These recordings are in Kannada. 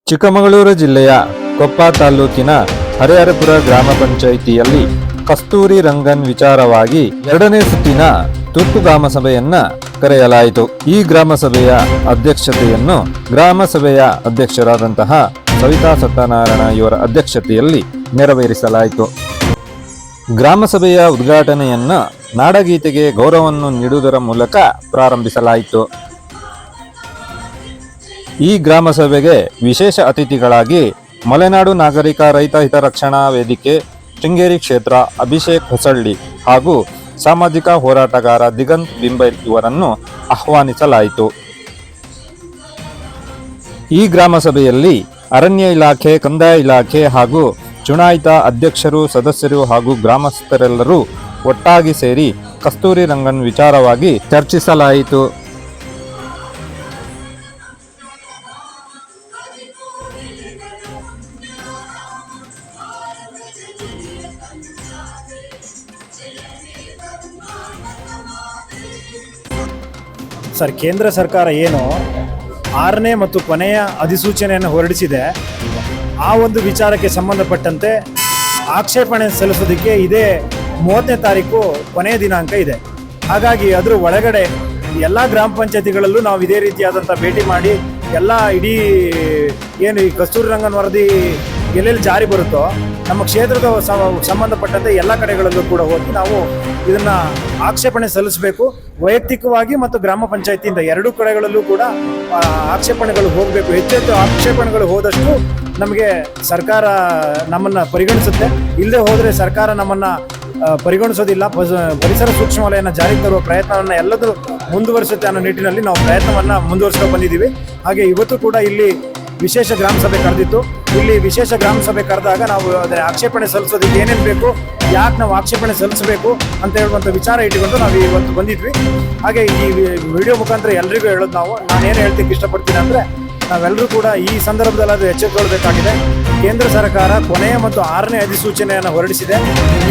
ಚಿಕ್ಕಮಗಳೂರು ಜಿಲ್ಲೆಯ ಕೊಪ್ಪ ತಾಲೂಕಿನ ಹರಿಹರಪುರ ಗ್ರಾಮ ಪಂಚಾಯಿತಿಯಲ್ಲಿ ಕಸ್ತೂರಿ ರಂಗನ್ ವಿಚಾರವಾಗಿ ಎರಡನೇ ಸುತ್ತಿನ ತುರ್ತು ಗ್ರಾಮ ಸಭೆಯನ್ನ ಕರೆಯಲಾಯಿತು. ಈ ಗ್ರಾಮ ಸಭೆಯ ಅಧ್ಯಕ್ಷತೆಯನ್ನು ಗ್ರಾಮ ಸಭೆಯ ಅಧ್ಯಕ್ಷರಾದಂತಹ ಸವಿತಾ ಸತ್ಯನಾರಾಯಣ ಇವರ ಅಧ್ಯಕ್ಷತೆಯಲ್ಲಿ ನೆರವೇರಿಸಲಾಯಿತು. ಗ್ರಾಮ ಸಭೆಯ ಉದ್ಘಾಟನೆಯನ್ನ ನಾಡಗೀತೆಗೆ ಗೌರವವನ್ನು ನೀಡುವುದರ ಮೂಲಕ ಪ್ರಾರಂಭಿಸಲಾಯಿತು. ಈ ಗ್ರಾಮ ಸಭೆಗೆ ವಿಶೇಷ ಅತಿಥಿಗಳಾಗಿ ಮಲೆನಾಡು ನಾಗರಿಕ ರೈತ ಹಿತರಕ್ಷಣಾ ವೇದಿಕೆ ಶೃಂಗೇರಿ ಕ್ಷೇತ್ರ ಅಭಿಷೇಕ್ ಹೊಸಳ್ಳಿ ಹಾಗೂ ಸಾಮಾಜಿಕ ಹೋರಾಟಗಾರ ದಿಗಂತ್ ಬಿಂಬೈಲ್ ಇವರನ್ನು ಆಹ್ವಾನಿಸಲಾಯಿತು. ಈ ಗ್ರಾಮ ಸಭೆಯಲ್ಲಿ ಅರಣ್ಯ ಇಲಾಖೆ, ಕಂದಾಯ ಇಲಾಖೆ ಹಾಗೂ ಚುನಾಯಿತ ಅಧ್ಯಕ್ಷರು, ಸದಸ್ಯರು ಹಾಗೂ ಗ್ರಾಮಸ್ಥರೆಲ್ಲರೂ ಒಟ್ಟಾಗಿ ಸೇರಿ ಕಸ್ತೂರಿ ರಂಗನ್ ವಿಚಾರವಾಗಿ ಚರ್ಚಿಸಲಾಯಿತು. ಸರ್, ಕೇಂದ್ರ ಸರ್ಕಾರ ಏನು 6ನೇ ಮತ್ತು ಕೊನೆಯ ಅಧಿಸೂಚನೆಯನ್ನು ಹೊರಡಿಸಿದೆ, ಆ ಒಂದು ವಿಚಾರಕ್ಕೆ ಸಂಬಂಧಪಟ್ಟಂತೆ ಆಕ್ಷೇಪಣೆ ಸಲ್ಲಿಸೋದಕ್ಕೆ ಇದೇ 30ನೇ ತಾರೀಕು ಕೊನೆಯ ದಿನಾಂಕ ಇದೆ. ಹಾಗಾಗಿ ಅದರ ಒಳಗಡೆ ಎಲ್ಲ ಗ್ರಾಮ ಪಂಚಾಯತಿಗಳಲ್ಲೂ ನಾವು ಇದೇ ರೀತಿಯಾದಂಥ ಭೇಟಿ ಮಾಡಿ ಎಲ್ಲ ಇಡೀ ಏನು ಈ ಕಸ್ತೂರಿ ರಂಗನ್ ವರದಿ ಎಲ್ಲೆಲ್ಲಿ ಜಾರಿ ಬರುತ್ತೋ ನಮ್ಮ ಕ್ಷೇತ್ರದ ಸಂಬಂಧಪಟ್ಟಂತೆ ಎಲ್ಲ ಕಡೆಗಳಲ್ಲೂ ಕೂಡ ಹೋಗಿ ನಾವು ಇದನ್ನು ಆಕ್ಷೇಪಣೆ ಸಲ್ಲಿಸಬೇಕು. ವೈಯಕ್ತಿಕವಾಗಿ ಮತ್ತು ಗ್ರಾಮ ಪಂಚಾಯತಿಯಿಂದ ಎರಡೂ ಕಡೆಗಳಲ್ಲೂ ಕೂಡ ಆಕ್ಷೇಪಣೆಗಳು ಹೋಗಬೇಕು. ಹೆಚ್ಚೆಚ್ಚು ಆಕ್ಷೇಪಣೆಗಳು ಹೋದಷ್ಟು ನಮಗೆ ಸರ್ಕಾರ ನಮ್ಮನ್ನು ಪರಿಗಣಿಸುತ್ತೆ. ಇಲ್ಲದೆ ಹೋದರೆ ಸರ್ಕಾರ ನಮ್ಮನ್ನು ಪರಿಗಣಿಸೋದಿಲ್ಲ. ಪರಿಸರ ಸೂಕ್ಷ್ಮ ವಲಯನ ಜಾರಿಗೆ ತರುವ ಪ್ರಯತ್ನವನ್ನು ಎಲ್ಲದೂ ಮುಂದುವರಿಸುತ್ತೆ ಅನ್ನೋ ನಿಟ್ಟಿನಲ್ಲಿ ನಾವು ಪ್ರಯತ್ನವನ್ನು ಮುಂದುವರಿಸ್ಕೊಂಡು ಬಂದಿದ್ದೀವಿ. ಹಾಗೆ ಇವತ್ತು ಕೂಡ ಇಲ್ಲಿ ವಿಶೇಷ ಗ್ರಾಮ ಸಭೆ ಕರೆದಿತ್ತು. ಇಲ್ಲಿ ವಿಶೇಷ ಗ್ರಾಮ ಸಭೆ ಕರೆದಾಗ ನಾವು ಅದರ ಆಕ್ಷೇಪಣೆ ಸಲ್ಲಿಸೋದಕ್ಕೆ ಏನೇನು ಬೇಕು, ಯಾಕೆ ನಾವು ಆಕ್ಷೇಪಣೆ ಸಲ್ಲಿಸಬೇಕು ಅಂತ ಹೇಳುವಂಥ ವಿಚಾರ ಇಟ್ಟುಕೊಂಡು ನಾವು ಇವತ್ತು ಬಂದಿದ್ವಿ. ಹಾಗೆ ಈ ವಿಡಿಯೋ ಮುಖಾಂತರ ಎಲ್ರಿಗೂ ಹೇಳೋದು ನಾನೇನು ಹೇಳ್ತಿಕ್ಕೆ ಇಷ್ಟಪಡ್ತೀನಿ ಅಂದರೆ, ನಾವೆಲ್ಲರೂ ಕೂಡ ಈ ಸಂದರ್ಭದಲ್ಲಿ ಅದು ಎಚ್ಚೆತ್ತುಕೊಳ್ಬೇಕಾಗಿದೆ. ಕೇಂದ್ರ ಸರ್ಕಾರ ಕೊನೆಯ ಮತ್ತು 6ನೇ ಅಧಿಸೂಚನೆಯನ್ನು ಹೊರಡಿಸಿದೆ.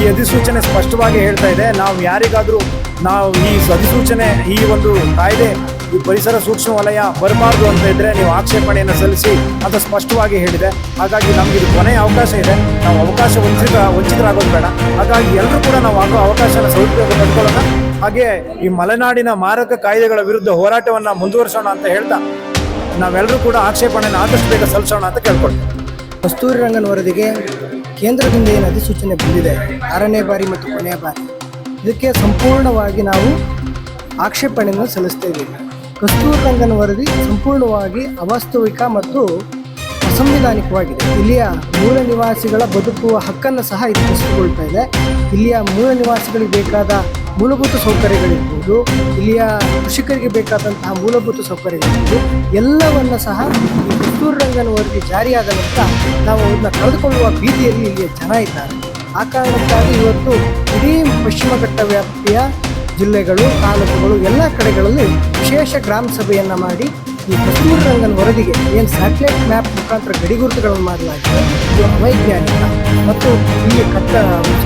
ಈ ಅಧಿಸೂಚನೆ ಸ್ಪಷ್ಟವಾಗಿ ಹೇಳ್ತಾ ಇದೆ, ನಾವು ಯಾರಿಗಾದರೂ ನಾವು ಈ ಅಧಿಸೂಚನೆ, ಈ ಒಂದು ಕಾಯ್ದೆ, ಈ ಪರಿಸರ ಸೂಕ್ಷ್ಮ ವಲಯ ಬರಬಾರ್ದು ಅಂತ ಇದ್ದರೆ ನೀವು ಆಕ್ಷೇಪಣೆಯನ್ನು ಸಲ್ಲಿಸಿ ಅಂತ ಸ್ಪಷ್ಟವಾಗಿ ಹೇಳಿದೆ. ಹಾಗಾಗಿ ನಮ್ಗೆ ಇದು ಕೊನೆಯ ಅವಕಾಶ ಇದೆ. ನಾವು ಅವಕಾಶ ವಂಚಿತರಾಗೋದು ಬೇಡ. ಹಾಗಾಗಿ ಎಲ್ಲರೂ ಕೂಡ ನಾವು ಆಗೋ ಅವಕಾಶನ ಸದುಪಯೋಗ ಪಡ್ಕೊಳ್ಳೋಣ. ಹಾಗೆ ಈ ಮಲೆನಾಡಿನ ಮಾರಕ ಕಾಯ್ದೆಗಳ ವಿರುದ್ಧ ಹೋರಾಟವನ್ನು ಮುಂದುವರಿಸೋಣ ಅಂತ ಹೇಳ್ತಾ ನಾವೆಲ್ಲರೂ ಕೂಡ ಆಕ್ಷೇಪಣೆಯನ್ನು ಆದಷ್ಟು ಬೇಗ ಸಲ್ಲಿಸೋಣ ಅಂತ ಕೇಳ್ಕೊಳ್ತೀವಿ. ಕಸ್ತೂರಿ ರಂಗನ್ ವರದಿಗೆ ಕೇಂದ್ರದಿಂದ ಏನು ಅಧಿಸೂಚನೆ ಬಂದಿದೆ, 6ನೇ ಬಾರಿ ಮತ್ತು ಕೊನೆಯ ಬಾರಿ, ಇದಕ್ಕೆ ಸಂಪೂರ್ಣವಾಗಿ ನಾವು ಆಕ್ಷೇಪಣೆಯನ್ನು ಸಲ್ಲಿಸ್ತೇವೆ. ಕಸ್ತೂರಿ ರಂಗನ್ ವರದಿ ಸಂಪೂರ್ಣವಾಗಿ ಅವಾಸ್ತವಿಕ ಮತ್ತು ಅಸಂವಿಧಾನಿಕವಾಗಿದೆ. ಇಲ್ಲಿಯ ಮೂಲ ನಿವಾಸಿಗಳ ಬದುಕುವ ಹಕ್ಕನ್ನು ಸಹ ಇದು ಕಸಿದುಕೊಳ್ತಾ ಇದೆ. ಇಲ್ಲಿಯ ಮೂಲ ನಿವಾಸಿಗಳಿಗೆ ಬೇಕಾದ ಮೂಲಭೂತ ಸೌಕರ್ಯಗಳಿರ್ಬೋದು, ಇಲ್ಲಿಯ ಕೃಷಿಕರಿಗೆ ಬೇಕಾದಂತಹ ಮೂಲಭೂತ ಸೌಕರ್ಯಗಳಿರ್ಬೋದು, ಎಲ್ಲವನ್ನು ಸಹ ಈ ಕಸ್ತೂರಿ ರಂಗನ್ ವರದಿ ಜಾರಿಯಾದ ನಂತರ ನಾವು ಅದನ್ನು ಕಳೆದುಕೊಳ್ಳುವ ಭೀತಿಯಲ್ಲಿ ಇಲ್ಲಿಯ ಜನ ಇದ್ದಾರೆ. ಆ ಕಾರಣಕ್ಕಾಗಿ ಇವತ್ತು ಇಡೀ ಪಶ್ಚಿಮ ಘಟ್ಟ ವ್ಯಾಪ್ತಿಯ ಜಿಲ್ಲೆಗಳು, ತಾಲೂಕುಗಳು ಎಲ್ಲ ಕಡೆಗಳಲ್ಲಿ ವಿಶೇಷ ಗ್ರಾಮ ಸಭೆಯನ್ನು ಮಾಡಿ ಈ ಕಸ್ತೂರಿ ರಂಗನ್ ವರದಿಗೆ ಏನು ಸ್ಯಾಟಲೈಟ್ ಮ್ಯಾಪ್ ಮುಖಾಂತರ ಗಡಿಗುರುತುಗಳನ್ನು ಮಾಡಲಾಗಿದೆ, ಇದು ಅವೈಜ್ಞಾನಿಕ ಮತ್ತು ಇಲ್ಲಿ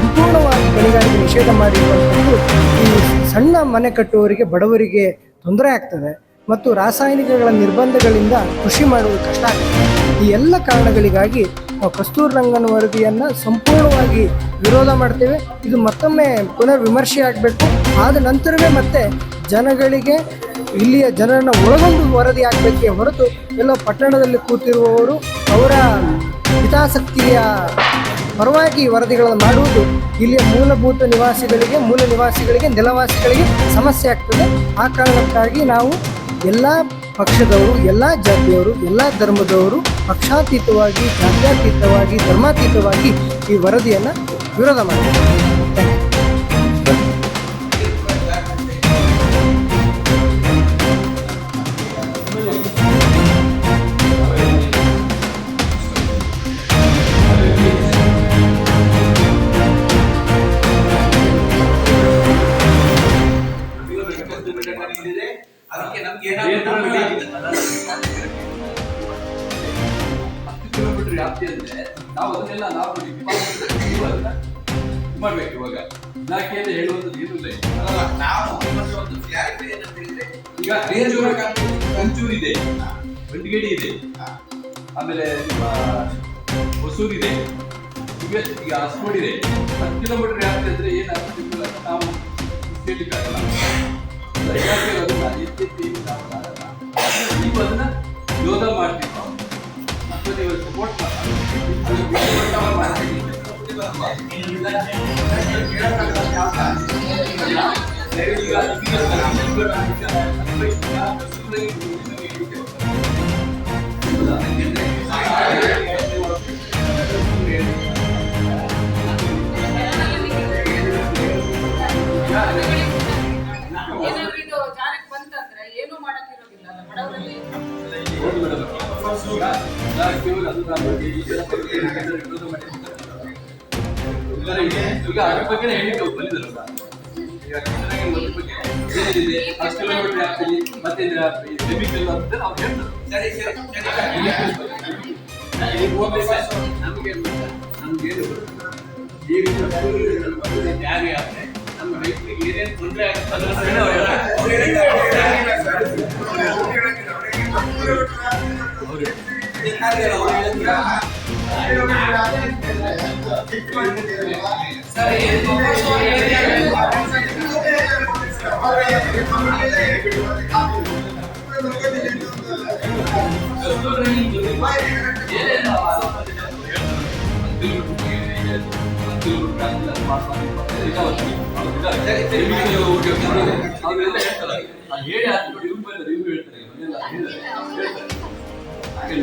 ಸಂಪೂರ್ಣವಾಗಿ ಗಣಿಗಾರಿಕೆ ನಿಷೇಧ ಮಾಡಿರುವಂಥದ್ದು ಈ ಸಣ್ಣ ಮನೆ ಕಟ್ಟುವವರಿಗೆ, ಬಡವರಿಗೆ ತೊಂದರೆ ಆಗ್ತದೆ ಮತ್ತು ರಾಸಾಯನಿಕಗಳ ನಿರ್ಬಂಧಗಳಿಂದ ಕೃಷಿ ಮಾಡುವುದು ಕಷ್ಟ ಆಗ್ತದೆ. ಈ ಎಲ್ಲ ಕಾರಣಗಳಿಗಾಗಿ ನಾವು ಕಸ್ತೂರಿ ರಂಗನ್ ವರದಿಯನ್ನು ಸಂಪೂರ್ಣವಾಗಿ ವಿರೋಧ ಮಾಡ್ತೇವೆ. ಇದು ಮತ್ತೊಮ್ಮೆ ಪುನರ್ ವಿಮರ್ಶೆ ಆಗಬೇಕು. ಆದ ನಂತರವೇ ಮತ್ತೆ ಜನಗಳಿಗೆ, ಇಲ್ಲಿಯ ಜನರನ್ನು ಒಳಗೊಂಡು ವರದಿ ಆಗಬೇಕೇ ಹೊರತು ಎಲ್ಲೋ ಪಟ್ಟಣದಲ್ಲಿ ಕೂತಿರುವವರು ಅವರ ಹಿತಾಸಕ್ತಿಯ ಪರವಾಗಿ ವರದಿಗಳನ್ನು ಮಾಡುವುದು ಇಲ್ಲಿಯ ಮೂಲಭೂತ ನಿವಾಸಿಗಳಿಗೆ, ನೆಲವಾಸಿಗಳಿಗೆ ಸಮಸ್ಯೆ ಆಗ್ತದೆ. ಆ ಕಾರಣಕ್ಕಾಗಿ ನಾವು ಎಲ್ಲ ಪಕ್ಷದವರು, ಎಲ್ಲ ಜಾತಿಯವರು, ಎಲ್ಲ ಧರ್ಮದವರು ಪಕ್ಷಾತೀತವಾಗಿ, ಜಾತ್ಯತೀತವಾಗಿ, ಧರ್ಮಾತೀತವಾಗಿ ಈ ವರದಿಯನ್ನು ವಿರೋಧ ಮಾಡ್ತಾರೆ. ಅದಕ್ಕೆ ನಮ್ಗೆ ಕಿಲೋಮೀಟರ್ ವ್ಯಾಪ್ತಿ ಅಂದ್ರೆ ನಾವು ಅದನ್ನೆಲ್ಲ ನಾವು ಮಾಡ್ಬೇಕು. ಇವಾಗ ಇಲಾಖೆಯಲ್ಲಿ ಹೇಳುವಂಥದ್ದು ಏನಿಲ್ಲ. ನಾವು ಒಂದು ಕ್ಲಾರಿಟಿ ಏನಂತ ಹೇಳಿದ್ರೆ, ಈಗ ರೇಂಜೂರು ಇದೆ, ಬಂಡಿಗೇಡಿ ಇದೆ, ಆಮೇಲೆ ನಿಮ್ಮ ಹೊಸೂರು ಇದೆ, ಈಗ ಹಸ್ಕೋಡ್ ಇದೆ. 10 ಕಿಲೋಮೀಟರ್ ವ್ಯಾಪ್ತಿ ಅಂದ್ರೆ ಏನಾಗುತ್ತೆ ಅಂತ ನಾವು ಕೇಳಲಿಕ್ಕಾಗಲ್ಲ. ಇಲಾಖೆ ಅದನ್ನ ಎತ್ತೆತ್ತಿ ನಾವು ಮಾಡಲ್ಲ. ನೀವು ಅದನ್ನ ಯೋಧ ಮಾಡ್ತೀವಿ ನಾವು, ಮತ್ತು ನೀವು ಸಪೋರ್ಟ್ ಜಾರಿಗೆ ಬಂತಂದ್ರೆ ಏನು ಮಾಡಕ್ಕಿರೋದಿಲ್ಲ ಬಡವರಲ್ಲಿ. ಈಗ ಅದ್ರ ಬಗ್ಗೆ ಹೇಳಿಕ್ಕೆ ಬಂದಿದ್ದಲ್ಲ, ಈಗ ಏನಿದೆ 10 ಕಿಲೋಮೀಟರ್ ವ್ಯಾಪ್ತಿಯಲ್ಲಿ ಮತ್ತೆ ಕೆಮಿಕಲ್ ಅಂತ ನಾವು ಹೇಳ್ತಾರೆ. ನಮ್ಗೇನು ಈಗ ಜಾರಿ ಆದ್ರೆ ನಮ್ಮ ರೈತರಿಗೆ ಏನೇನು ತೊಂದರೆ ಆಗುತ್ತೆ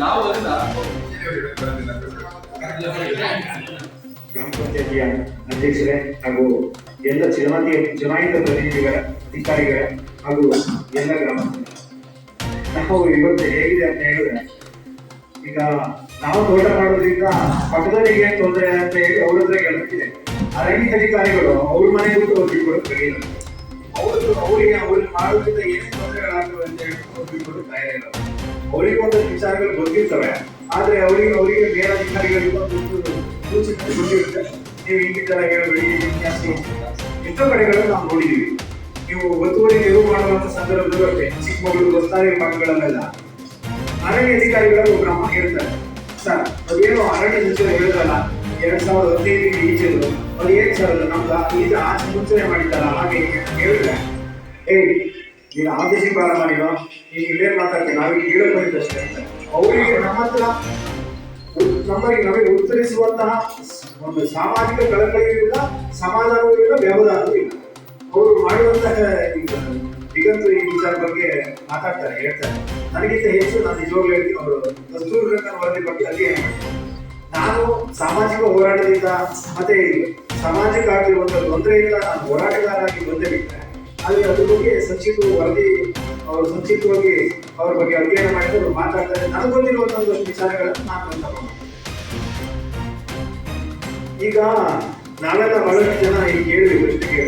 ನಾವು ಅದನ್ನ ಗ್ರಾಮ ಪಂಚಾಯತಿಯ ಅಧ್ಯಕ್ಷರೇ ಹಾಗೂ ಎಲ್ಲ ಚುನಾಯಿತ ಪ್ರತಿನಿಧಿಗಳ ಅಧಿಕಾರಿಗಳ ಹಾಗೂ ಎಲ್ಲ ಗ್ರಾಮ ನಾವು ಇವತ್ತು ಹೇಗಿದೆ ಅಂತ ಹೇಳಿದ್ರೆ, ಈಗ ನಾವು ತೋಟ ಮಾಡೋದ್ರಿಂದ ಪಕ್ಕದವರಿಗೆ ಏನ್ ತೊಂದರೆ ಅಂತ ಹೇಳಿ ಅವ್ರ ಹತ್ರ ಹೇಳ್ತಿದೆ. ಅರಣ್ಯ ಅಧಿಕಾರಿಗಳು ಅವ್ರ ಮನೆ ಬಿಟ್ಟು ಅವ್ರು ಬಿಟ್ಕೊಡೋದು ಕಲಿಯಲ್ಲ. ಅವ್ರಿಗೆ ಮಾಡೋದ್ರಿಂದ ಏನೇನು ತೊಂದರೆಗಳಾಗ್ತವೆ ಅಂತ ಹೇಳಿ ಅವ್ರು ಬಿಟ್ಕೊಡೋದು ತಯಾರಿಲ್ಲ. ಅವರಿಗೆ ಒಂದಷ್ಟು ವಿಚಾರಗಳು ಗೊತ್ತಿರ್ತವೆ, ಆದ್ರೆ ಅವರಿಗೆ ಮೇಲಧಿಕಾರಿಗಳಿಗೂ ಸೂಚನೆ ಗೊತ್ತಿರುತ್ತೆ. ನೀವು ಹಿಂಗಿದ್ದೆಲ್ಲ ಹೇಳಬೇಡಿ, ಜಾಸ್ತಿ ಎಷ್ಟೋ ಕಡೆಗಳನ್ನು ನಾವು ನೋಡಿದೀವಿ. ನೀವು ಒತ್ತುವರಿ ತೆರವು ಮಾಡುವಂತ ಸಂದರ್ಭದಲ್ಲೂ ಅಷ್ಟೇ, ಚಿಕ್ಕಮಗಳೂರು ಬಸ್ತಾರಿ ಭಾಗಗಳಲ್ಲೆಲ್ಲ ಅರಣ್ಯ ಅಧಿಕಾರಿಗಳು ಗ್ರಾಮ ಹೇಳ್ತಾರೆ, ಸರ್ ಅದೇನೋ ಅರಣ್ಯ ಸಚಿವರು ಹೇಳಿದ್ರಲ್ಲ 2015 ಈಚೆದು ಅದು ಏನ್ ಸರ್ ಅದು ನಮ್ದು ಈಗ ಆಚೆ ಮುಂಚೆನೆ ಮಾಡಿದ್ದಾರ ಹಾಗೆ ಹೇಳಿದ್ರೆ, ನೀನು ಆದೇಶ ಬಾರ ಮಾಡಿರೋ ನೀನು ಇಲ್ಲೇ ಮಾತಾಡ್ತೀನಿ, ನಾವೀಗ ಹೇಳಕ್ ಬಂದಿದ್ದಷ್ಟೇ ಅಂತ ಅವರಿಗೆ ನಮ್ಮ ಹತ್ರ ನಮಗೆ ಉತ್ತರಿಸುವಂತಹ ಒಂದು ಸಾಮಾಜಿಕ ಕಳಕಳಿಯೂ ಇಲ್ಲ, ಸಮಾಧಾನವೂ ಇಲ್ಲ, ವ್ಯವಧಾನವೂ ಇಲ್ಲ. ಅವರು ಮಾಡುವಂತಹ ದಿಗಂತರು ಈ ವಿಚಾರ ಬಗ್ಗೆ ಮಾತಾಡ್ತಾರೆ, ಹೇಳ್ತಾರೆ. ನನಗಿಂತ ಹೆಚ್ಚು ನಾನು ನಿಜವಾಗ್ಲೂ ಹೇಳ್ತೀನಿ, ಅವರು ಕಸ್ತೂರಿ ರಂಗನ್ ವರದಿ ಬಗ್ಗೆ ಅಧ್ಯಯನ ಮಾಡ್ತಾರೆ. ನಾನು ಸಾಮಾಜಿಕ ಹೋರಾಟದಿಂದ ಮತ್ತೆ ಸಮಾಜಕ್ಕೆ ಆಗಿರುವಂತಹ ತೊಂದರೆಯಿಂದ ನಾನು ಹೋರಾಟಗಾರರಾಗಿ ಬಂದೇ ಬಿಟ್ಟರೆ ಅಲ್ಲಿ ಅದ್ರ ಬಗ್ಗೆ ಸಂಕ್ಷಿಪ್ತ ವರದಿ ಅವರು ಸಂಕ್ಷಿಪ್ತವಾಗಿ ಅವ್ರ ಬಗ್ಗೆ ಅಧ್ಯಯನ ಮಾಡಿದ್ರೆ ಅವರು ಮಾತಾಡ್ತಾರೆ. ನನಗೆ ಗೊತ್ತಿರುವಂತಹ ಒಂದಷ್ಟು ವಿಚಾರಗಳನ್ನು ನಾನು ತಗೊಂಡು ಈಗ ನಾವೆಲ್ಲ ಬಹಳಷ್ಟು ಜನ ಈಗ ಕೇಳಿದ್ವಿ ಪ್ರಶ್ನೆಗೆ,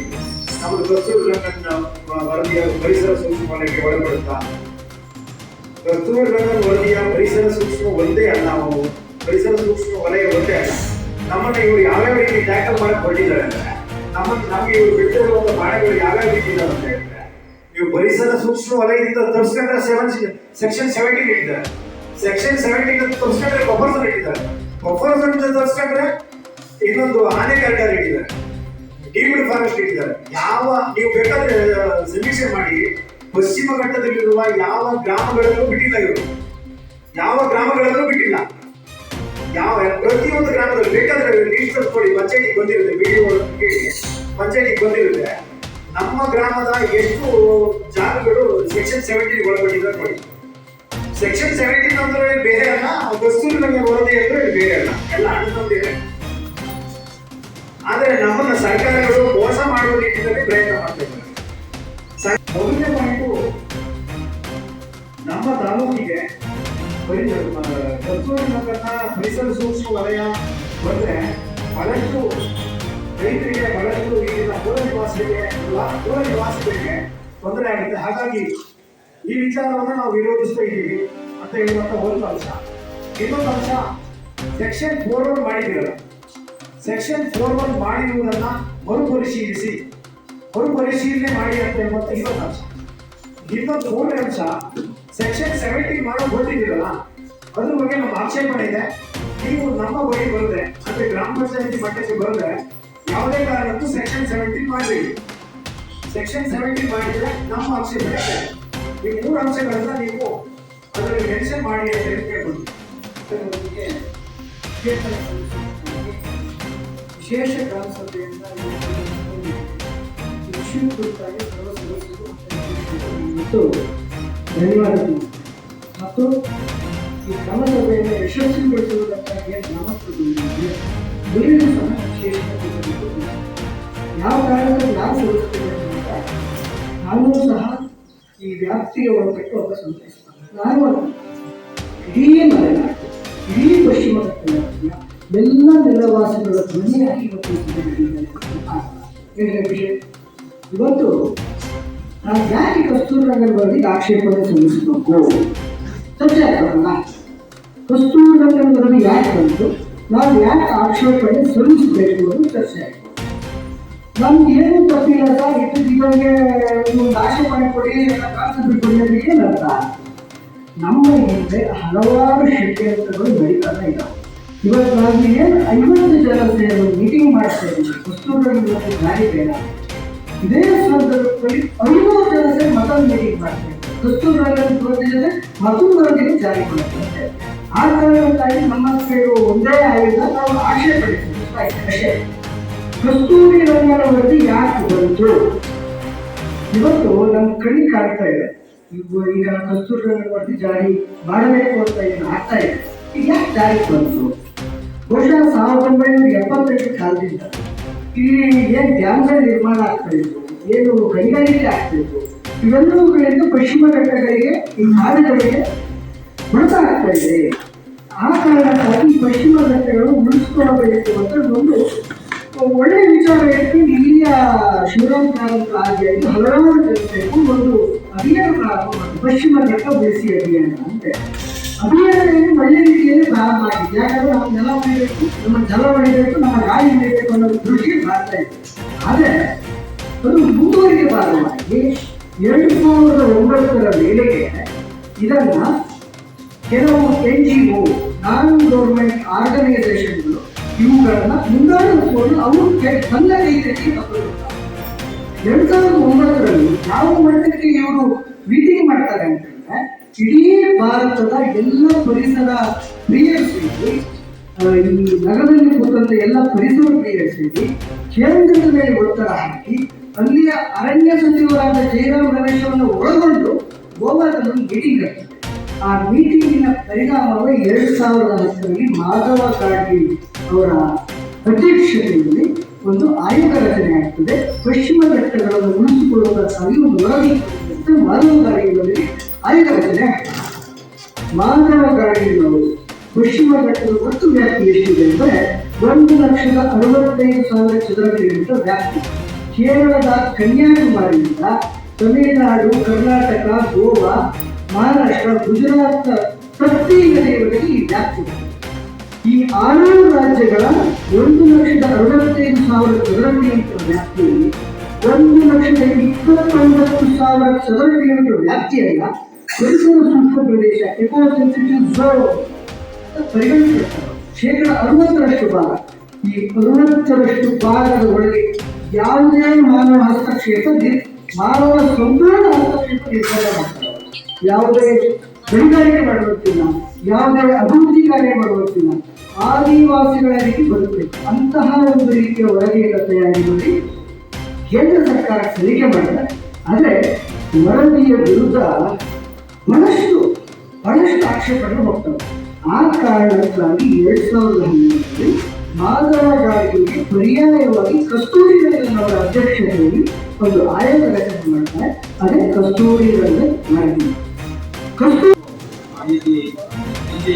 ನಮ್ಮದು ಕಸ್ತೂರಿ ರಂಗನ್ ವರದಿಯ ಪರಿಸರ ಸೂಕ್ಷ್ಮ ವಲಯಕ್ಕೆ ಒಳಪಡುತ್ತಾ? ಕಸ್ತೂರಿ ರಂಗನ್ ವರದಿಯ ಪರಿಸರ ಸೂಕ್ಷ್ಮ ಒಂದೇ ಅಲ್ಲ, ನಾವು ಪರಿಸರ ಸೂಕ್ಷ್ಮ ವಲಯ ಒಂದೇ ಅಲ್ಲ. ನಮ್ಮನ್ನ ಇವರು ಯಾವ್ಯಾವ ರೀತಿ ಟ್ಯಾಕಲ್ ಮಾಡಕ್ ಹೊರಟಿದ್ದಾರೆ ಅಂದ್ರೆ, ನಮ್ಗೆ ಇವರು ಬಿಟ್ಟಿರುವಂತ ಬಾಣಗಳು ಯಾವ್ಯಾವ ರೀತಿ ಇದಾವೆ ಅಂತ ಹೇಳಿದ್ರೆ, ನೀವು ಪರಿಸರ ಸೂಕ್ಷ್ಮ ವಲಯದಿಂದ ತರಿಸ್ಕೊಂಡ್ರೆ ಸೆಕ್ಷನ್ 17 ಇಟ್ಟಿದ್ದಾರೆ. ಸೆಕ್ಷನ್ 17 ತರಿಸ್ಕೊಂಡ್ರೆ ಬಫರ್ ಝೋನ್ ಇಟ್ಟಿದ್ದಾರೆ. ಬಫರ್ ಝೋನ್ ತರಿಸ್ಕೊಂಡ್ರೆ ಇನ್ನೊಂದು ಆನೆ ಕಾರಿಡಾರ್ ಇಟ್ಟಿದ್ದಾರೆ, ಡೀಮ್ಡ್ ಫಾರೆಸ್ಟ್ ಇಟ್ಟಿದ್ದಾರೆ. ಯಾವ ನೀವು ಬೇಕಾದ್ರೆ ಸಮೀಕ್ಷೆ ಮಾಡಿ, ಪಶ್ಚಿಮ ಘಟ್ಟದಲ್ಲಿರುವ ಯಾವ ಗ್ರಾಮಗಳಲ್ಲೂ ಬಿಟ್ಟಿಲ್ಲ ಇವರು, ಯಾವ ಗ್ರಾಮಗಳಲ್ಲೂ ಬಿಟ್ಟಿಲ್ಲ. ಯಾವ ಪ್ರತಿಯೊಂದು ಗ್ರಾಮದಲ್ಲಿ ಬೇಕಾದ್ರೆ ಲೀಸ್ಟ್ ಕೊಡಿ, ಪಂಚಾಯತಿಗೆ ಬಂದಿರುತ್ತೆ, ಬಿಡಿಒ ಪಂಚಾಯತಿಗೆ ಬಂದಿರುತ್ತೆ. ನಮ್ಮ ಗ್ರಾಮದ ಎಷ್ಟು ಜಾಗಗಳು ಸೆಕ್ಷನ್ 17 ಒಳಪಟ್ಟಿದ್ದಾರೆ ನೋಡಿ. ಸೆಕ್ಷನ್ 17 ಅಂದ್ರೆ ಬೇರೆ ಅಲ್ಲ, ಕಸ್ತೂರಿ ರಂಗನ್ ವರದಿ ಅಂದ್ರೆ ಬೇರೆ ಅಲ್ಲ, ಎಲ್ಲ ಅಣ್ಣಂದಿದೆ. ಆದ್ರೆ ನಮ್ಮನ್ನ ಸರ್ಕಾರಗಳು ಮೋಸ ಮಾಡುವ ನಿಟ್ಟಿನಲ್ಲಿ ಪ್ರಯತ್ನ ಮಾಡ್ತಾ ಇದ್ದಾರೆ. ಮೊದಲನೇ ಪಾಯಿಂಟು, ನಮ್ಮ ತಾಲೂಕಿಗೆ ಕಸ್ತೂರಿ ರಂಗನ್ನ ಪರಿಸರ ಸೂಕ್ಷ್ಮ ವಲಯ ಬಂದ್ರೆ ಬಹಳಷ್ಟು ರೈತರಿಗೆ, ಬಹಳಷ್ಟು ಈಗಿನ ಪೂರ ನಿವಾಸಿಗಳಿಗೆ ತೊಂದರೆ ಆಗುತ್ತೆ. ಹಾಗಾಗಿ ಈ ವಿಚಾರವನ್ನು ನಾವು ವಿರೋಧಿಸ್ತಾ ಇದ್ದೀವಿ ಅಂತ ಹೇಳುವಂತ ಒಂದು ಅಂಶ. ಇನ್ನೊಂದು ಅಂಶ, ಸೆಕ್ಷನ್ 41 ಮಾಡಿದಿರಲ್ಲ, ಸೆಕ್ಷನ್ 41 ಮಾಡಿರುವುದನ್ನ ಮರುಪರಿಶೀಲನೆ ಮಾಡಿ ಅಂತ ಹೇಳುವಂತ ಇನ್ನೊಂದು ಅಂಶ. ಇನ್ನೊಂದು ಮೂರನೇ ಅಂಶ, ಸೆಕ್ಷನ್ 17 ಮಾಡೋದು ಹೊರಟಿದ್ದೀರಲ್ಲ ಅದ್ರ ಬಗ್ಗೆ ನಮ್ಮ ಆಕ್ಷೇಪಣೆ ಇದೆ. ನೀವು ನಮ್ಮ ಬಳಿ ಬಂದ್ರೆ ಅಂದ್ರೆ ಗ್ರಾಮ ಪಂಚಾಯತಿ ಮಟ್ಟಕ್ಕೆ ಬಂದ್ರೆ ಯಾವುದೇ ಕಾರಣಕ್ಕೂ ಸೆಕ್ಷನ್ 17 ಮಾಡಬೇಡಿ. ಸೆಕ್ಷನ್ 17 ಮಾಡಿದ್ರೆ ನಮ್ಮ ಆಕ್ಷೇಪಣೆ ಇದೆ. ಈ 3 ಅಂಶಗಳನ್ನ ನೀವು ಅದರಲ್ಲಿ ಮೆನ್ಷನ್ ಮಾಡಿ ಅಂತ ಹೇಳಿ ಕೇಳ್ಬೋದು. ವಿಶೇಷ ಗ್ರಾಮ ಸಭೆಯಿಂದ ವಿಷಯ ಕುರಿತಾಗಿ ಸರ್ವ ಸದಸ್ಯರು ಮತ್ತು ಧನ್ಯವಾದಗಳು ಮತ್ತು ಈ ಗ್ರಾಮ ಸಭೆಯನ್ನು ಯಶಸ್ವಿಗೊಳಿಸುವುದಕ್ಕಾಗಿ ಗ್ರಾಮಸ್ಥರಿಗೆ ಗುರಿಯೂ ಸಹ ವಿಶೇಷ ಯಾವ ಕಾರಣಕ್ಕೆ ನಾವು ಸಲ್ಲಿಸುತ್ತೇವೆ ಅಂತ ನಾನು ಸಹ ಈ ವ್ಯಾಪ್ತಿಗೆ ಒಳಪಟ್ಟು ಒಬ್ಬ ಸಂತೈಸ್ತಾನೆ. ನಾನು ಇಡೀ ಮಲೆನಾಡು, ಇಡೀ ಪಶ್ಚಿಮ ಘಟ್ಟ ಎಲ್ಲ ನೆಲವಾಸಿಗಳ ಧ್ವನಿಯಾಗಿ ಇವತ್ತು ನಾವು ಯಾಕೆ ಕಸ್ತೂರಿ ರಂಗನ್ ವರದಿಗೆ ಆಕ್ಷೇಪಣೆ ಸಲ್ಲಿಸಬೇಕು ಚರ್ಚೆ ಆಗ್ತಾರಲ್ಲ. ಕಸ್ತೂರಿ ರಂಗನ್ ವರದಿ ಯಾಕೆ ಬಂತು, ನಾವು ಯಾಕೆ ಆಕ್ಷೇಪಣೆ ಸಲ್ಲಿಸಬೇಕು ಅನ್ನೋದು ಚರ್ಚೆ ಆಯಿತು. ನಮ್ಗೆ ಏನು ತಪ್ಪಿಲ್ಲ ಸರ್, ಇಷ್ಟು ದಿನಕ್ಕೆ ಒಂದು ಆಕ್ಷೇಪಣೆ ಕೊಡಿ, ಕಾನ್ಸೆಪ್ಟ್ ಕೊಡಿ ಅಂತ ಏನಂತ. ನಮ್ಮ ಹಿಂದೆ ಹಲವಾರು ಷಡ್ಯಂತ್ರಗಳು ನಡೀತಾನೆ ಇದ್ದಾವೆ. ಇವತ್ತು ನಾವು ಏನು 50 ಜನ ಸೇರಿ ಮೀಟಿಂಗ್ ಮಾಡ್ತಾ ಇದ್ದೀವಿ, ಕಸ್ತೂರಿ ಗಾಡಿ ಬೇಡ. ಇದೇ ಸಂದರ್ಭದಲ್ಲಿ 500 ಜನ ಸೇರಿ ಮತ್ತೊಂದು ಮೀಟಿಂಗ್ ಮಾಡ್ತಾ ಇದ್ದೀವಿ, ಕಸ್ತೂರಿ ವರದಿ ಜೊತೆ ಮತ್ತೊಂದು ವರದಿಗೆ ಜಾರಿ ಮಾಡ್ತಾರೆ. ಆ ಕಾರಣಕ್ಕಾಗಿ ನಮ್ಮ ಸೇರು ಒಂದೇ ಆಯುಧ ನಾವು ಆಕ್ಷೇಪಣೆ ಅಷ್ಟೇ. ಕಸ್ತೂರಿ ರಂಗನ ವರದಿ ಯಾಕೆ ಬಂತು ಇವತ್ತು ನಮ್ಮ ಕಣ್ಣಿ ಕಾಣ್ತಾ ಇದೆ. ಈಗ ಕಸ್ತೂರಿ ರಂಗನ ವರದಿ ಜಾರಿ ಮಾಡಬೇಕು ಅಂತ ಏನು ಆಗ್ತಾ ಇದೆ. ಈಗ ಯಾಕೆ ಜಾರಿ ಬಂತು? ಬಹುಶಃ 1978 ಕಾಲದಿಂದ ಇಲ್ಲಿ ಏನ್ ಡ್ಯಾಮ್ಗಳ ನಿರ್ಮಾಣ ಆಗ್ತಾ ಇತ್ತು, ಏನು ಕೈಗಾರಿಕೆ ಆಗ್ತಾ ಇತ್ತು, ಇವೆಲ್ಲವುಗಳಿಂದ ಪಶ್ಚಿಮ ಘಟ್ಟಗಳಿಗೆ ಈ ನಾಡುಗಳಿಗೆ ಹೊಡೆತ ಆಗ್ತಾ ಇದೆ. ಆ ಕಾರಣಕ್ಕಾಗಿ ಪಶ್ಚಿಮ ಘಟ್ಟಗಳು ಉಳಿಸ್ಕೊಳ್ಳಬೇಕು ಅಂತ ಒಂದು ಒಳ್ಳೆಯ ವಿಚಾರ ಹೇಳ್ತಿ ಇಲ್ಲಿಯ ಶಿವರಾಮ್ ಕಾರಂತ ಆದಿಯಾಗಿ ಹಲವಾರು ಜನತೆಗೂ ಒಂದು ಅಭಿಯಾನ ಪ್ರಾರಂಭ ಮಾಡಿ ಪಶ್ಚಿಮ ಘಟ್ಟ ಬೆಳೆಸಿ ಅಭಿಯಾನ ಅಂತೆ. ಅಭಿಯಾನವನ್ನು ಒಳ್ಳೆ ರೀತಿಯಲ್ಲಿ ಪ್ರಾರಂಭ ಆಗಿದೆ. ಯಾಕಂದ್ರೆ ನಮ್ಮ ನೆಲ ಉಳಿಬೇಕು, ನಮ್ಮ ಜಲ ಉಳಿಬೇಕು, ನಮ್ಮ ಗಾಳಿ ಉಳಿಬೇಕು ಅನ್ನೋ ದೃಷ್ಟಿ ಮಾಡ್ತಾ ಇದೆ. ಆದರೆ ಅದು ಮುಂದುವರಿಕೆ ಭಾಗವಾಗಿ 2009 ವೇಳೆಗೆ ಇದನ್ನ ಕೆಲವು NGO ನಾನ್ ಗೌರ್ಮೆಂಟ್ ಆರ್ಗನೈಸೇಷನ್ಗಳು ಇವುಗಳನ್ನ ಮುಂದಾಡಿಕೊಂಡು ಅವರು ತನ್ನ ಕೈಯಲ್ಲಿ ತಗೊಂಡಿರ್ತಾರೆ. 2009 ಯಾವ ಮಟ್ಟಕ್ಕೆ ಇವರು ಮೀಟಿಂಗ್ ಮಾಡ್ತಾರೆ ಅಂತಂದ್ರೆ ಇಡೀ ಭಾರತದ ಎಲ್ಲ ಪರಿಸರ ಪ್ರಿಯರ್ಸಿಗೆ, ಈ ನಗರದಲ್ಲಿ ಕೂತಂತ ಎಲ್ಲ ಪರಿಸರ ಪ್ರಿಯರ್ಸಿಗೆ ಕೇಂದ್ರದ ಮೇಲೆ ಒತ್ತಡ ಹಾಕಿ ಅಲ್ಲಿಯ ಅರಣ್ಯ ಸಚಿವರಾದ ಜಯರಾಮ್ ರಮೇಶ್ವರನ್ನು ಒಳಗೊಂಡು ಗೋವಾದಲ್ಲಿ ಮೀಟಿಂಗ್ ಆಗ್ತದೆ. ಆ ಮೀಟಿಂಗಿನ ಪರಿಣಾಮವೇ 2010 ಮಾಧವ ಗಾಡ್ಗಿ ಅವರ ಅಧ್ಯಕ್ಷತೆಯಲ್ಲಿ ಒಂದು ಆಯೋಗ ರಚನೆ ಆಗ್ತದೆ. ಪಶ್ಚಿಮ ಘಟ್ಟಗಳನ್ನು ಉಳಿಸಿಕೊಳ್ಳುವುದಕ್ಕಾಗಿ ಒಂದು ವರದಿ ಮಾಧವ ಗಾಡ್ಗಿಯವರಿಗೆ ಆಯೋಗ ರಚನೆ ಆಗ್ತದೆ. ಮಾಧವ ಗಾಡ್ಗಿಯವರು ಪಶ್ಚಿಮ ಘಟ್ಟದ ಒಟ್ಟು ವ್ಯಾಪ್ತಿ ಎಷ್ಟಿದೆ ಅಂದರೆ 1,65,000 ಚದರ ಕಿಲೋಮೀಟರ್ ವ್ಯಾಪ್ತಿ. ಕೇರಳದ ಕನ್ಯಾಕುಮಾರಿಯಿಂದ ತಮಿಳುನಾಡು, ಕರ್ನಾಟಕ, ಗೋವಾ, ಮಹಾರಾಷ್ಟ್ರ, ಗುಜರಾತ್ ಪ್ರತಿ ನದಿಯವರೆಗೆ ಈ ವ್ಯಾಪ್ತಿ. ಈ 6 ರಾಜ್ಯಗಳ 1,65,000 ಚದರ ಕಿಲೋಮೀಟರ್ ವ್ಯಾಪ್ತಿಯಲ್ಲಿ 1,29,000 ಚದರ ಕಿಲೋಮೀಟರ್ ವ್ಯಾಪ್ತಿಯಲ್ಲ ಪರಿಸರ ಸೂಕ್ಷ್ಮ ಪ್ರದೇಶ ಎಕೋಸೆನ್ಸಿಟಿವ್ ಝೋನ್ ಪರಿಗಣಿಸಿರ್ತಾರೆ. 60% ಭಾಗ. ಈ 60% ಭಾಗದ ಒಳಗೆ ಯಾವುದೇ ಮಾನವ ಹಸ್ತಕ್ಷೇಪ, ಮಾನವ ಸಂಪೂರ್ಣ ಹಸ್ತಕ್ಷೇಪ ನಿರ್ಧಾರ ಮಾಡ್ತಾರೆ. ಯಾವುದೇ ಗಣಿಗಾರಿಕೆ ಮಾಡುತ್ತಿಲ್ಲ, ಯಾವುದೇ ಅಭಿವೃದ್ಧಿ ಕಾರ್ಯ ಮಾಡುತ್ತಿಲ್ಲ, ಆದಿವಾಸಿಗಳ ರೀತಿ ಬದುಕಬೇಕು. ಅಂತಹ ಒಂದು ರೀತಿಯ ವರದಿಯನ್ನು ತಯಾರಿ ಮಾಡಿ ಕೇಂದ್ರ ಸರ್ಕಾರ ಸಲ್ಲಿಕೆ ಮಾಡಿದೆ. ಆದರೆ ವರದಿಯ ವಿರುದ್ಧ ಬಹಳಷ್ಟು ಆಕ್ಷೇಪಣೆ ಹೋಗ್ತವೆ. ಆ ಕಾರಣಕ್ಕಾಗಿ 2011 ಮಾಧವ ಗಾಡ್ಗಿಗೆ ಪರ್ಯಾಯವಾಗಿ ಕಸ್ತೂರಿ ರಂಗನ್ ಅವರ ಅಧ್ಯಕ್ಷತೆಯಲ್ಲಿ ಒಂದು ಆಯೋಗ ರಚನೆ ಮಾಡ್ತಾರೆ. ಅದೇ ಕಸ್ತೂರಿ ರಂಗನ್ ವರದಿ. ಮಾಹಿತಿ ಇದೆ,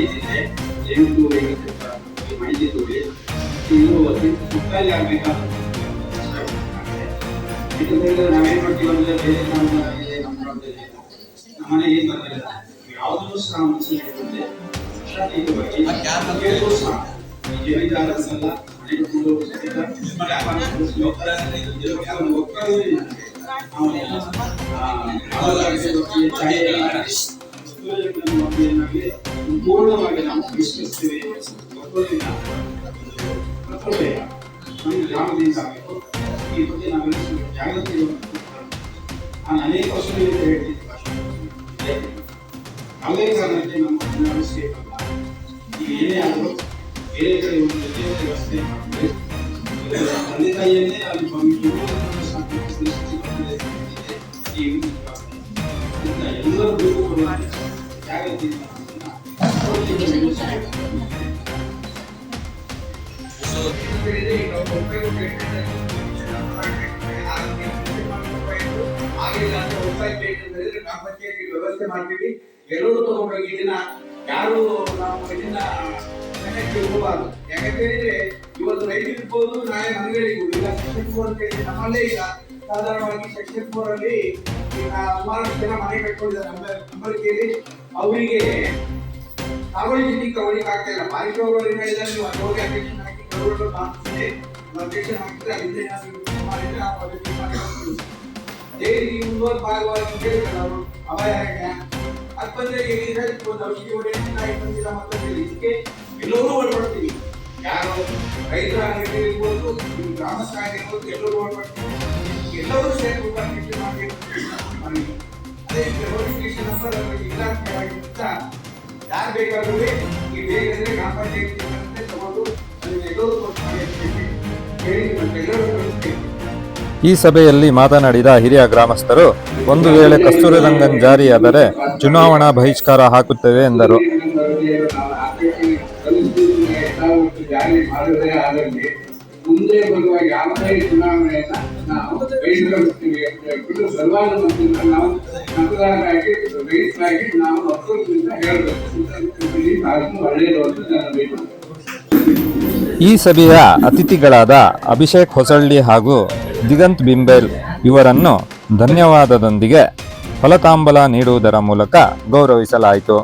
ಮಾಹಿತಿ ತೋರಿ ಇದು ಮುಕ್ತಾಯ ಆಗಬೇಕಾದ ನಾವೇನ್ ಮಾಡ್ತೀವಿ ಅಂದ್ರೆ ಬೇರೆ ನಮ್ಮನೆ ಏನ್ ಬರ್ತಿಲ್ಲ ಯಾವುದೂ ಸಹ ಜಮೀನ್ದಾರಲ್ಲ ಕಸ್ತೂರಿರಂಗನ್ ವರದಿಯನ್ನಾಗಲಿ ಸಂಪೂರ್ಣವಾಗಿ ನಾವು ವಿಶ್ಲೇಷಿಸ್ತೇವೆ. ಒಬ್ಬೊಬ್ಬರಿನ ಕರ್ತವ್ಯ ನಮ್ಮ ಗ್ರಾಮದಿಂದ ಆಗಬೇಕು. ಈ ಬಗ್ಗೆ ನಾವೆಲ್ಲ ಜಾಗೃತಿ ಇರುವಂತಹ ನಾನು ಅನೇಕ ವರ್ಷಗಳಿಂದ ಹೇಳ್ತಿದ್ದೆ, ಯಾವುದೇ ಕಾರಣಕ್ಕೆ ನಮ್ಮ ಅವಶ್ಯಕ ಈಗ ಏನೇ ಆದರೂ ಬೇರೆ ಕಡೆ ಒಂದು ಜೊತೆ ವ್ಯವಸ್ಥೆ ಮಾಡಿದ್ರೆ ತಂದೆ ತಾಯಿಯನ್ನೇ ಅಲ್ಲಿ ಬಂದು ಎಲ್ಲರೂ ಜಾಗೃತಿ ವ್ಯವಸ್ಥೆ ಮಾಡ್ತೀವಿ. ಎಲ್ಲರೂ ತಗೊಂಡೋಗಿ ಇದನ್ನ ಯಾರು ನಾವು ಇದನ್ನ ಹೋಗಬಾರ್ದು. ಯಾಕಂತ ಹೇಳಿದ್ರೆ ಇವತ್ತು ರೈತರು ಇರ್ಬೋದು, ನಾಳೆ ಮನೆಗಳಿಗೂ ಈಗ ಸೆಕ್ಷನ್ 4 ಅಂತ ಹೇಳಿ ನಮ್ಮಲ್ಲೇ ಈಗ ಸಾಧಾರಣವಾಗಿ ಸೆಕ್ಷನ್ 4 ಅಲ್ಲಿ ಈಗ ಸುಮಾರು ಜನ ಮನೆ ಕಟ್ಕೊಂಡಿದ್ದಾರೆ ನಂಬರಿಕೆಯಲ್ಲಿ. ಅವರಿಗೆ ಸಾರ್ವಜನಿಕ ಅವರಿಗೆ ಆಗ್ತಾ ಇಲ್ಲ. ಪಾಲಿಕೆ ಅವರು ಹೇಳಿದ್ರೆ ನೀವು ಹೋಗಿ ಅಪ್ಲಿಕೇಶನ್ ಹಾಕಿ ಗೌರವ ಹಾಕ್ತಿದೆ, ಅಪ್ಲಿಕೇಶನ್ ಹಾಕಿದ್ರೆ ಅಲ್ಲಿಂದ ಏನಾದ್ರು ಮಾಡಿದ್ರೆ ಆ ಪದ್ಧತಿ ಮಾಡಿ ಅದೇ ರೀತಿ ಮುಂದುವರೆದ ಭಾಗವಾಗಿ ಹೇಳಿದ್ದಾರೆ ಅವರು ಅಭಯಾರಣ್ಯ ಅದು ಬಂದ್ರೆ ಒಂದು ಔಷಧಿ ಹೊಡೆಯಿಲ್ಲ ಮತ್ತೊಂದು ಇದಕ್ಕೆ ಎಲ್ಲರೂ ಒಳಪಡ್ತೀವಿ. ಯಾರು ರೈತರ ಆಗಿರ್ಬೋದು, ಗ್ರಾಮಸ್ಥ ಆಗಿರ್ಬೋದು, ಎಲ್ಲರೂ ಒಳಪಡ್ತೀವಿ. ಎಲ್ಲರೂ ಸೇರ್ಕೊಂಡು ಮಾಡಿ ಅದೇ ನೋಟಿಫಿಕೇಶನ್ ನಂಬರ್ ಇಲಾಖೆಯಾಗಿರ್ತಾ ಯಾರು ಬೇಕಾದ್ರೂ ಈ ಬೇಕಂದ್ರೆ ಗ್ರಾಮ ಪಂಚಾಯತ್ ತಗೊಂಡು ಎಲ್ಲರೂ ಹೇಳಿ ಎಲ್ಲರೂ. ಈ ಸಭೆಯಲ್ಲಿ ಮಾತನಾಡಿದ ಹಿರಿಯ ಗ್ರಾಮಸ್ಥರು, ಒಂದು ವೇಳೆ ಕಸ್ತೂರಿರಂಗನ್ ಜಾರಿಯಾದರೆ ಚುನಾವಣಾ ಬಹಿಷ್ಕಾರ ಹಾಕುತ್ತೇವೆ ಎಂದರು. ಜಾರಿ ಮಾಡುವುದೇ ಆದಲ್ಲಿ ಮುಂದೆ ಬರುವ ಯಾವುದೇ ಚುನಾವಣೆಯನ್ನ ನಾವು ಬಹಿಷ್ಕರಿಸ್ತೀವಿ ಅಂತ ಹೇಳ್ಬಿಟ್ಟು ಪ್ರಧಾನಮಂತ್ರಿಯಿಂದ ನಾವು ಮತದಾರರಾಗಿ ರೈತರಾಗಿ ನಾವು ಹಕ್ಕುಗಳಿಂದ ಹೇಳಬೇಕು. ಒಳ್ಳೆಯದು ಅಂತ ನಾನು ಈ ಸಭೆಯ ಅತಿಥಿಗಳಾದ ಅಭಿಷೇಕ್ ಹೊಸಳ್ಳಿ ಹಾಗೂ ದಿಗಂತ್ ಬಿಂಬೇಲ್ ಇವರನ್ನು ಧನ್ಯವಾದದೊಂದಿಗೆ ಫಲತಾಂಬಲ ನೀಡುವುದರ ಮೂಲಕ ಗೌರವಿಸಲಾಯಿತು.